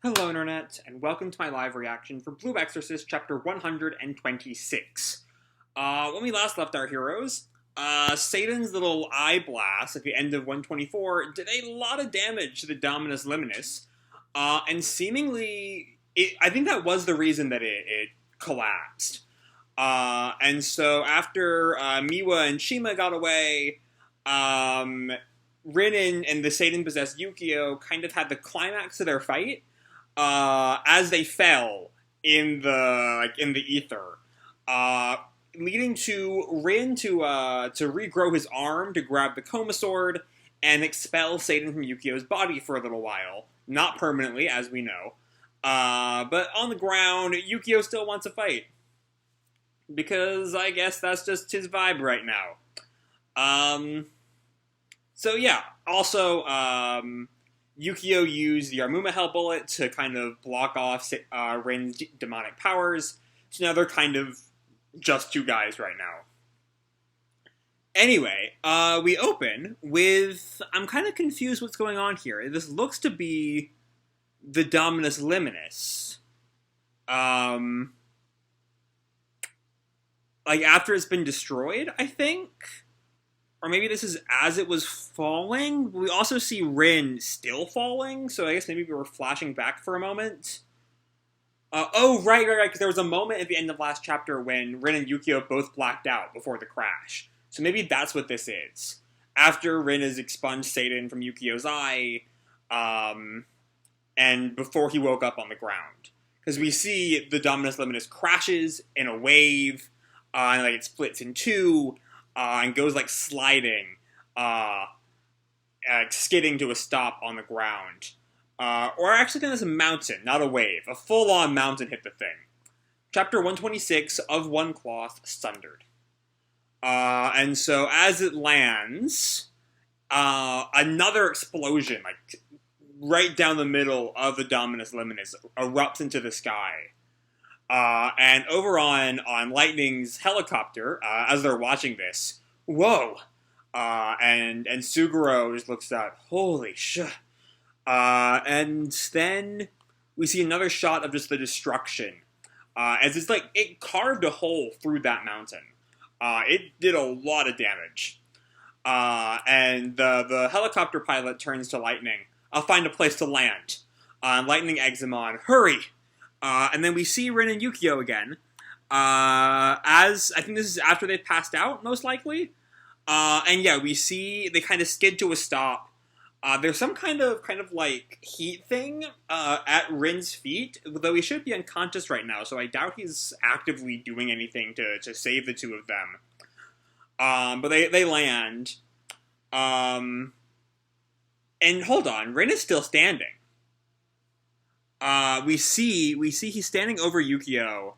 Hello Internet, and welcome to my live reaction for Blue Exorcist chapter 126. When we last left our heroes, Satan's little eye blast at the end of 124 did a lot of damage to the Dominus Liminis, and seemingly, I think that was the reason that it collapsed. And so after Miwa and Shima got away, Rin and the Satan-possessed Yukio kind of had the climax of their fight, as they fell in the ether, leading to Rin to regrow his arm to grab the Coma Sword and expel Satan from Yukio's body for a little while, not permanently, as we know. But on the ground, Yukio still wants a fight, because I guess that's just his vibe right now. So yeah, also, Yukio used the Armuma Hell Bullet to kind of block off Rin's demonic powers, so now they're kind of just two guys right now. Anyway, we open with... I'm kind of confused what's going on here. This looks to be the Dominus Liminis. Like, after it's been destroyed, I think? Or maybe this is as it was falling. We also see Rin still falling, so I guess maybe we were flashing back for a moment. Oh, right, because there was a moment at the end of last chapter when Rin and Yukio both blacked out before the crash. So maybe that's what this is. After Rin has expunged Satan from Yukio's eye, and before he woke up on the ground. Because we see the Dominus Liminis crashes in a wave, and like it splits in two, and goes like sliding, skidding to a stop on the ground. Or actually then there's a mountain, not a wave. A full-on mountain hit the thing. Chapter 126 of One Cloth Sundered. And so as it lands, another explosion, like right down the middle of the Dominus Liminis, erupts into the sky. And over on Lightning's helicopter, as they're watching this, whoa! And Suguro just looks out, holy shit. And then we see another shot of just the destruction. As it's like, it carved a hole through that mountain. It did a lot of damage. And the helicopter pilot turns to Lightning. I'll find a place to land. Lightning eggs him on, hurry! And then we see Rin and Yukio again, as, I think this is after they've passed out, most likely. And yeah, we see they kind of skid to a stop. There's some kind of like heat thing, at Rin's feet, though he should be unconscious right now, so I doubt he's actively doing anything to save the two of them. But they land. And hold on, Rin is still standing. We see he's standing over Yukio,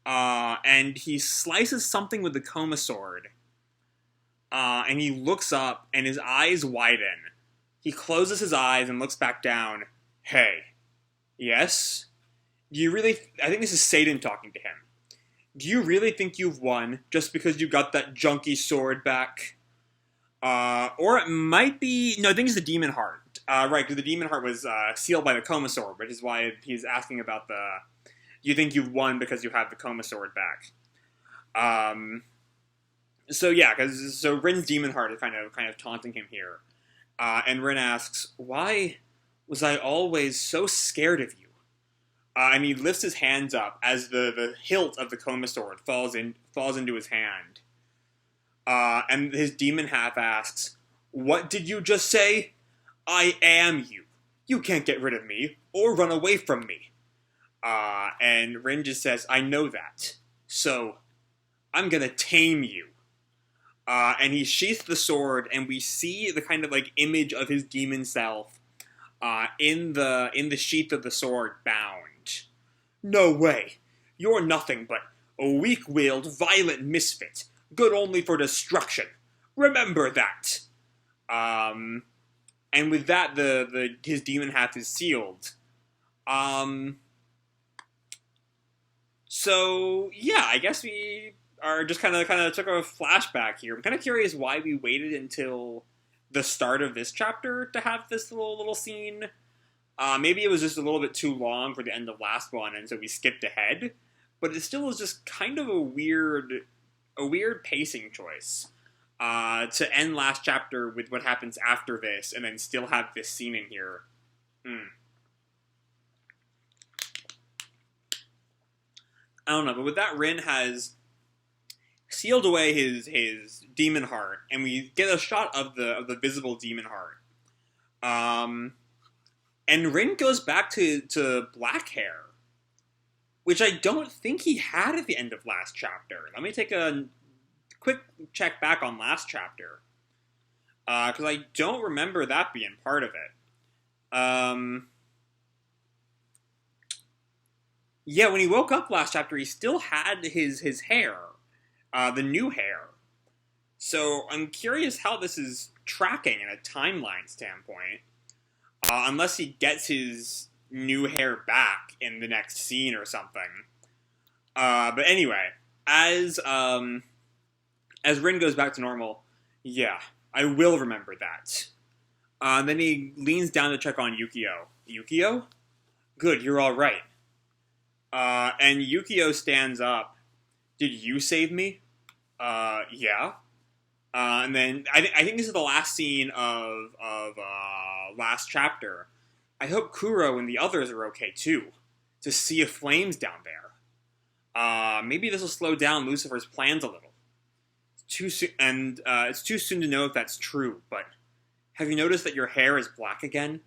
and he slices something with the Coma Sword, and he looks up, and his eyes widen. He closes his eyes and looks back down. Hey, yes? Do you really... I think this is Satan talking to him. Do you really think you've won just because you got that junky sword back? Or it might be... No, I think it's the Demon Heart. Right, because the Demon Heart was sealed by the Coma Sword, which is why he's asking about the... You think you've won because you have the Coma Sword back. So yeah, so Rin's Demon Heart is kind of taunting him here. And Rin asks, why was I always so scared of you? And he lifts his hands up as the hilt of the Coma Sword falls into his hand. And his demon half asks, what did you just say? I am you. You can't get rid of me, or run away from me. And Rin just says, I know that. So, I'm gonna tame you. And he sheaths the sword, and we see the kind of like image of his demon self, in the sheath of the sword, bound. No way. You're nothing but a weak-willed, violent misfit, good only for destruction. Remember that. And with that, his demon half is sealed. So yeah, I guess we are just kind of took a flashback here. I'm kind of curious why we waited until the start of this chapter to have this little scene. Maybe it was just a little bit too long for the end of last one, and so we skipped ahead. But it still was just kind of a weird pacing choice to end last chapter with what happens after this, and then still have this scene in here. I don't know, but with that, Rin has sealed away his demon heart, and we get a shot of the visible demon heart. And Rin goes back to black hair, which I don't think he had at the end of last chapter. Let me take a quick check back on last chapter, because I don't remember that being part of it. Yeah, when he woke up last chapter, he still had his hair, the new hair. So I'm curious how this is tracking in a timeline standpoint, unless he gets his new hair back in the next scene or something. But anyway, as Rin goes back to normal, yeah, I will remember that. Then he leans down to check on Yukio. Yukio? Good, you're all right. And Yukio stands up. Did you save me? Yeah. And then I think this is the last scene of last chapter. I hope Kuro and the others are okay too. To see if Flame's down there. Maybe this will slow down Lucifer's plans a little. Too soon, and it's too soon to know if that's true. But have you noticed that your hair is black again?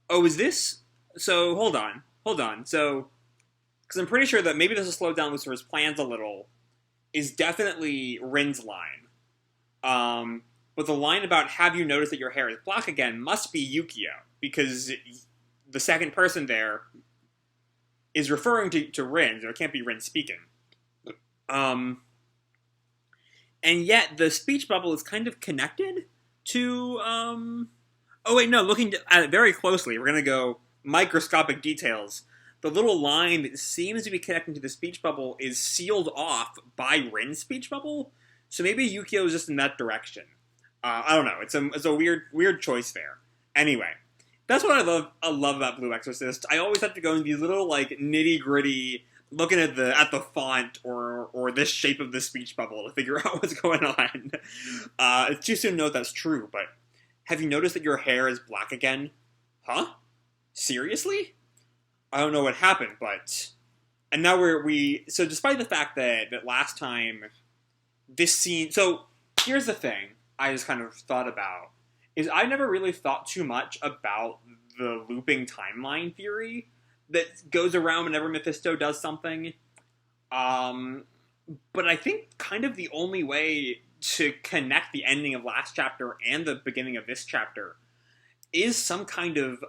Oh, is this? So hold on. So, because I'm pretty sure that maybe this will slow down Lucifer's plans a little, is definitely Rin's line. But the line about have you noticed that your hair is black again must be Yukio, because the second person there is referring to Rin, so it can't be Rin speaking. And yet the speech bubble is kind of connected to, oh wait, no, looking at it very closely, we're going to go microscopic details. The little line that seems to be connecting to the speech bubble is sealed off by Rin's speech bubble, so maybe Yukio is just in that direction. I don't know. It's a weird choice there. Anyway, that's what I love about Blue Exorcist. I always have to go in these little like nitty gritty, looking at the font or this shape of the speech bubble to figure out what's going on. It's too soon to know if that's true, but have you noticed that your hair is black again? Huh? Seriously? I don't know what happened, but... And now so despite the fact that last time, this scene... So, here's the thing I just kind of thought about, is I never really thought too much about the looping timeline theory that goes around whenever Mephisto does something. But I think kind of the only way to connect the ending of last chapter and the beginning of this chapter is some kind of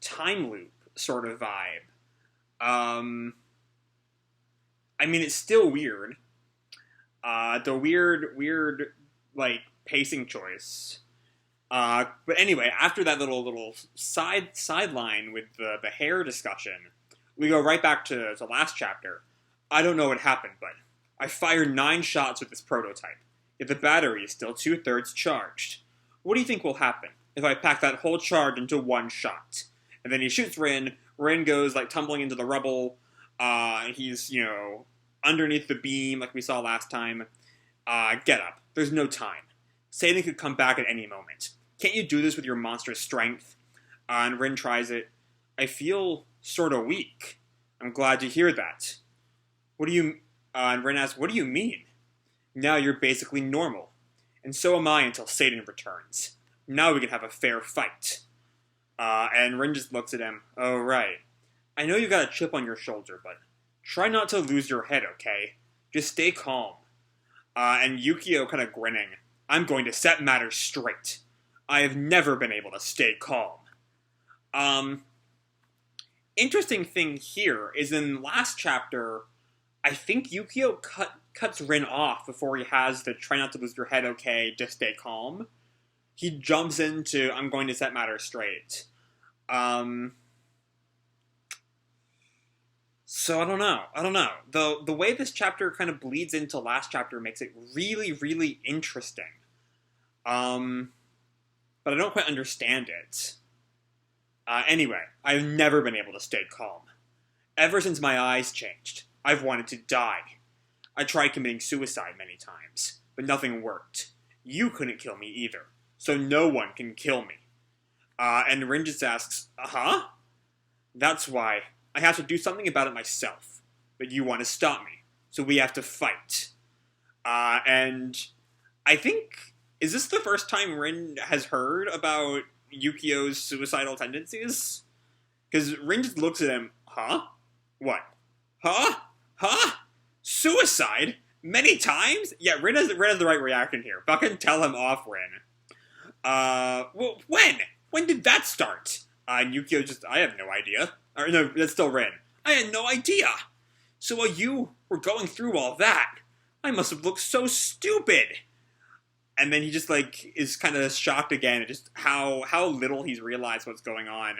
time loop sort of vibe. I mean, it's still weird. The weird, like, pacing choice. But anyway, after that little sideline with the hair discussion, we go right back to last chapter. I don't know what happened, but I fired 9 shots with this prototype, yet the battery is still 2/3 charged. What do you think will happen if I pack that whole charge into one shot? And then he shoots Rin. Rin goes, like, tumbling into the rubble. He's, underneath the beam like we saw last time. Get up. There's no time. Satan could come back at any moment. Can't you do this with your monstrous strength? And Rin tries it. I feel sort of weak. I'm glad to hear that. What do you... and Rin asks, what do you mean? Now you're basically normal. And so am I until Satan returns. Now we can have a fair fight. And Rin just looks at him. Oh, right. I know you got a chip on your shoulder, but try not to lose your head, okay? Just stay calm. And Yukio kind of grinning. I'm going to set matters straight. I have never been able to stay calm. Interesting thing here is in last chapter, I think Yukio cuts Rin off before he has the try not to lose your head, okay, just stay calm. He jumps into, I'm going to set matters straight. So I don't know. The way this chapter kind of bleeds into last chapter makes it really, really interesting. But I don't quite understand it. Anyway, I've never been able to stay calm. Ever since my eyes changed, I've wanted to die. I tried committing suicide many times, but nothing worked. You couldn't kill me either, so no one can kill me. And Rin just asks, huh? That's why I have to do something about it myself, but you want to stop me, so we have to fight. And I think, is this the first time Rin has heard about Yukio's suicidal tendencies? Because Rin just looks at him, huh? What? Huh? Huh? Suicide? Many times? Yeah, Rin has the right reaction here. Fucking tell him off, Rin. Well, when? When did that start? And Yukio just, I have no idea. Or no, that's still Rin. I had no idea. So while you were going through all that, I must have looked so stupid. And then he just, like, is kind of shocked again at just how little he's realized what's going on.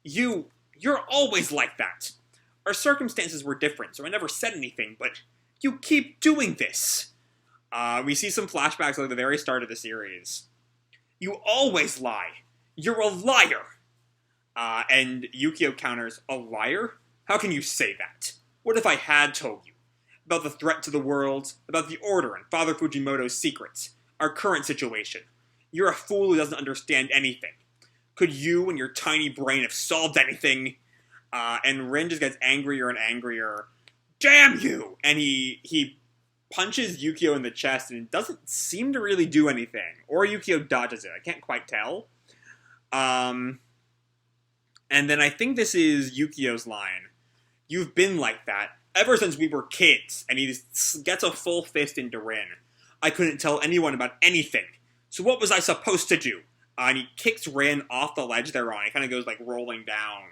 You're always like that. Our circumstances were different, so I never said anything, but you keep doing this. We see some flashbacks at the very start of the series. You always lie. You're a liar. And Yukio counters, a liar? How can you say that? What if I had told you? About the threat to the world, about the Order and Father Fujimoto's secrets, our current situation. You're a fool who doesn't understand anything. Could you and your tiny brain have solved anything? And Rin just gets angrier and angrier. Damn you! And he punches Yukio in the chest and it doesn't seem to really do anything. Or Yukio dodges it. I can't quite tell. And then I think this is Yukio's line. You've been like that ever since we were kids. And he just gets a full fist into Rin. I couldn't tell anyone about anything. So what was I supposed to do? And he kicks Rin off the ledge they're on. He kind of goes like rolling down.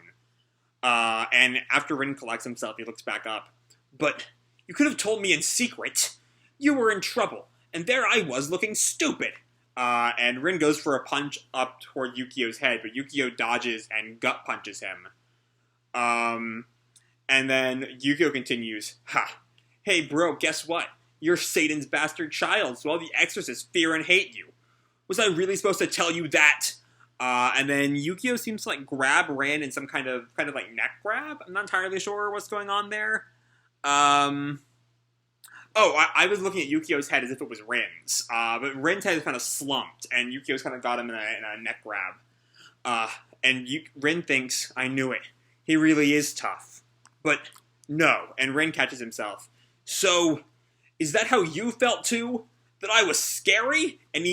And after Rin collects himself, he looks back up. But you could have told me in secret. You were in trouble. And there I was looking stupid. And Rin goes for a punch up toward Yukio's head, but Yukio dodges and gut punches him. And then Yukio continues, ha, hey bro, guess what? You're Satan's bastard child, so all the exorcists fear and hate you. Was I really supposed to tell you that? And then Yukio seems to like grab Rin in some kind of like neck grab. I'm not entirely sure what's going on there. I was looking at Yukio's head as if it was Rin's. But Rin's head is kind of slumped, and Yukio's kind of got him in a neck grab. And Rin thinks, I knew it. He really is tough. But no, and Rin catches himself. So, is that how you felt too? That I was scary? And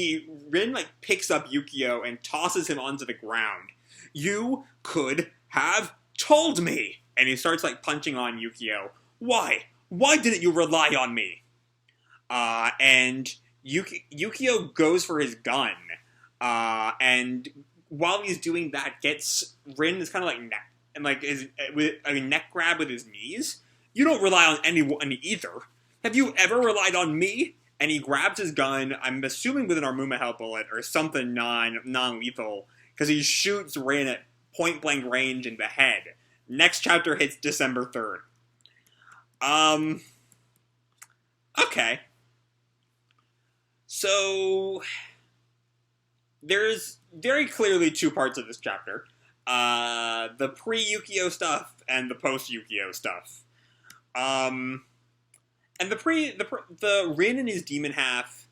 Rin like picks up Yukio and tosses him onto the ground. You could have told me! And he starts like punching on Yukio. Why? Why didn't you rely on me? And Yukio goes for his gun. And while he's doing that, gets Rin is kind of like neck and like with a neck grab with his knees. You don't rely on anyone either. Have you ever relied on me? And he grabs his gun, I'm assuming with an Armuma bullet or something non-lethal, because he shoots Rin at point-blank range in the head. Next chapter hits December 3rd. Okay. So, there's very clearly two parts of this chapter. The pre-Yukio stuff and the post-Yukio stuff. And the Rin and his demon half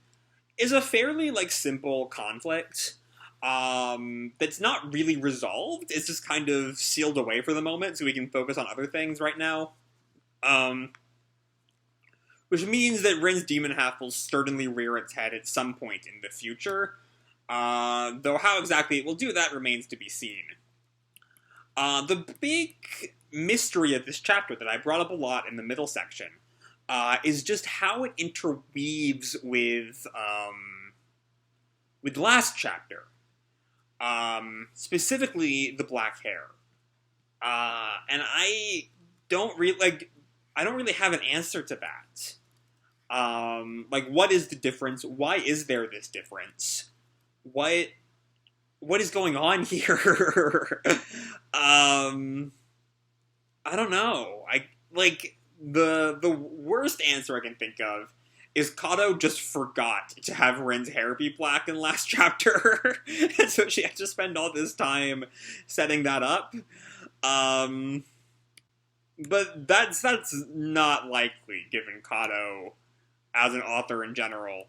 is a fairly, like, simple conflict, that's not really resolved. It's just kind of sealed away for the moment, so we can focus on other things right now. Which means that Rin's demon half will certainly rear its head at some point in the future. Though how exactly it will do that remains to be seen. The big mystery of this chapter that I brought up a lot in the middle section is just how it interweaves with last chapter. Specifically, the black hair. And I don't really have an answer to that. Like, what is the difference? Why is there this difference? What is going on here? I don't know. The worst answer I can think of is Kato just forgot to have Rin's hair be black in last chapter, and so she had to spend all this time setting that up. But that's not likely, given Kato as an author in general.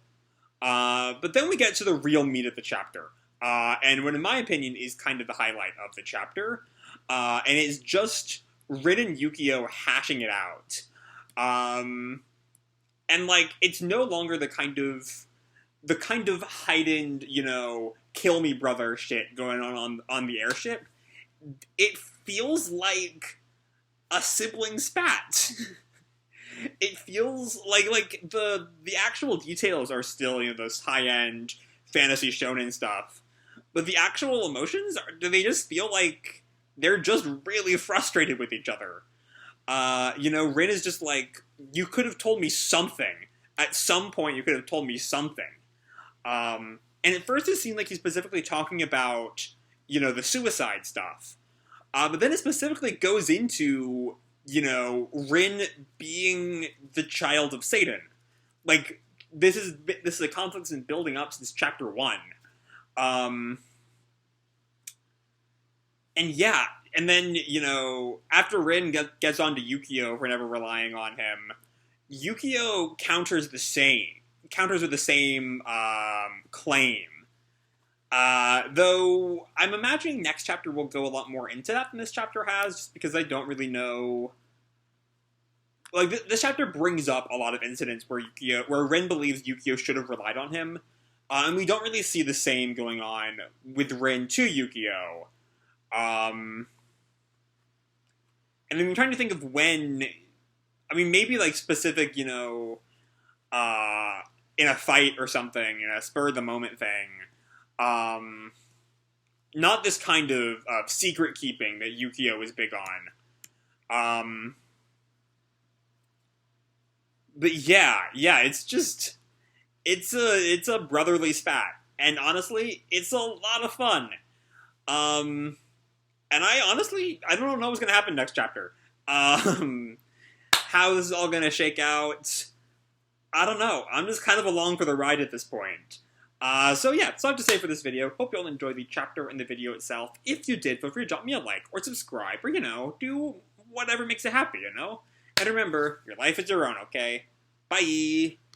But then we get to the real meat of the chapter, and what, in my opinion, is kind of the highlight of the chapter, and it's just Rin and Yukio hashing it out. And, like, it's no longer the kind of heightened, kill me brother shit going on the airship. It feels like a sibling spat. It feels like the actual details are still, those high-end fantasy shonen stuff. But the actual emotions, they just feel like they're just really frustrated with each other. Rin is just like, you could have told me something. At some point, you could have told me something. And at first it seemed like he's specifically talking about, the suicide stuff. But then it specifically goes into, Rin being the child of Satan. Like, this is a conflict that's been building up since chapter 1. And yeah, and then, after Rin gets onto Yukio for never relying on him, Yukio counters with the same claim. Though, I'm imagining next chapter will go a lot more into that than this chapter has, just because I don't really know. Like, this chapter brings up a lot of incidents where Rin believes Yukio should have relied on him, and we don't really see the same going on with Rin to Yukio. And then I'm trying to think of when, maybe, like, specific, in a fight or something, a spur-of-the-moment thing. Not this kind of secret keeping that Yukio is big on. But yeah, it's a brotherly spat, and honestly, it's a lot of fun. And I don't know what's gonna happen next chapter. How this is all gonna shake out, I don't know. I'm just kind of along for the ride at this point. So yeah, that's all I have to say for this video. Hope you all enjoyed the chapter and the video itself. If you did, feel free to drop me a like or subscribe, or, do whatever makes you happy, And remember, your life is your own, okay? Bye!